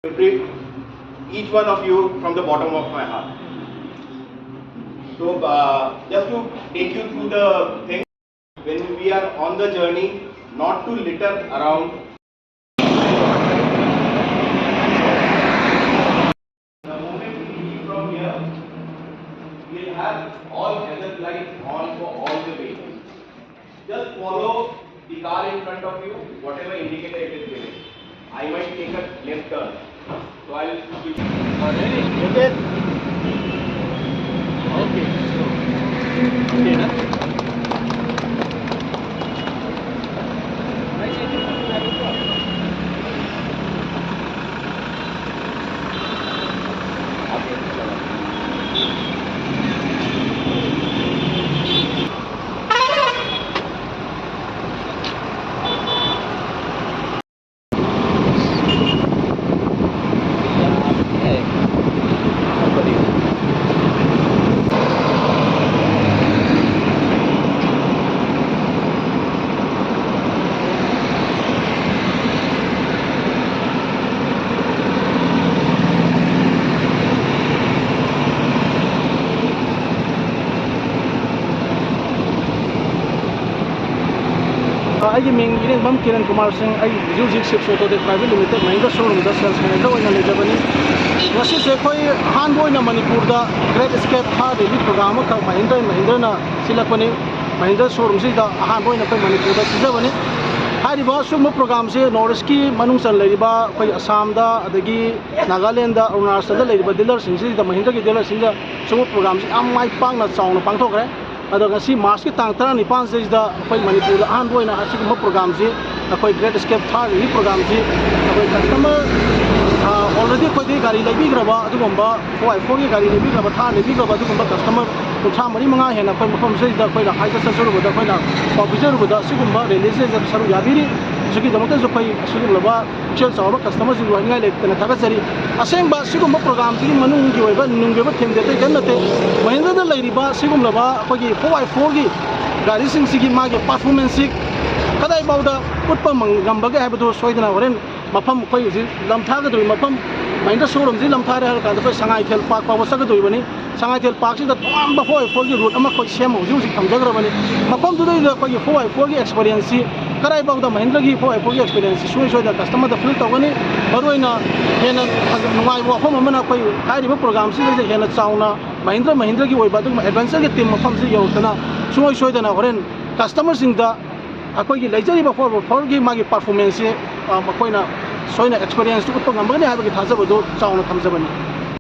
each one of you from the bottom of my heart. So just to take you through the thing, when we are on the journey, not to litter around. The moment we leave from here, we'll have all hazard lights on for all the vehicles. Just follow the car in front of you, whatever indicator it is giving. I might take a left turn, so I will switch. Ready? Okay. Okay. Okay, na? I am Bam Kiran Kumar Singh. I use Shivz Autotech Private Limited, Mahindra Showroom, Sales Manager in Japanese. Ngasi se koi hanboy na Manipur da Great Escape Thar Rally program ka Mahindra na silapani Mahindra Showroom si da hanboy na koi Manipur da sijabani. Hari ba suma program se North ki manung san leriba koi Assam da adagi Nagaland da Arunachal da leriba dealer sing si da Mahindra ki dealer sing da suma program se amai pang na chaung na pangthokre. Adog si March ki tang 19 se da koi Manipur da hanboy na asi ma program se koi Great Escape Thar Rally program se koi customer already koi de gari lebi graba adugomba koi fogi gari lebi graba Thar lebi graba adugomba customer kutha mari manga hena koi mafam se da koi la haisa sasaru da koi la officer da sigumba release da saru yabiri suki damata so koi sigumba chel sawa customer sing wa ngai le tana tagasari asengba sigumba program ti manung gi oiba nungeba themde te ganate Mahindra da leiriba sigumba koi 4x4 gi gari sing sigi mage performance kadai bauda utpa mangamba ga habdo soidana horen mafam koi usi lamthaga doi mafam Mahindra Showroom ji lamthare har ka da koi Sangaithel park pa wasaga doi bani Sangaithel park si da tamba 4x4 gi route ama koi sem hoji usi thamjagra bani mafam du da koi 4x4 gi experience kadai bauda Mahindra gi 4x4 gi experience soi da customer da feel tawani baroina hena nungai wa phom amana koi hari ba program si da hena chauna Mahindra gi oiba dum adventure gi team mafam si yautana soi da na horen customer sing da akoi gi leijari ba 4x4 gi magi performance makoina soina experience to utpa ngambani habagi thajabadu chauna thamjabani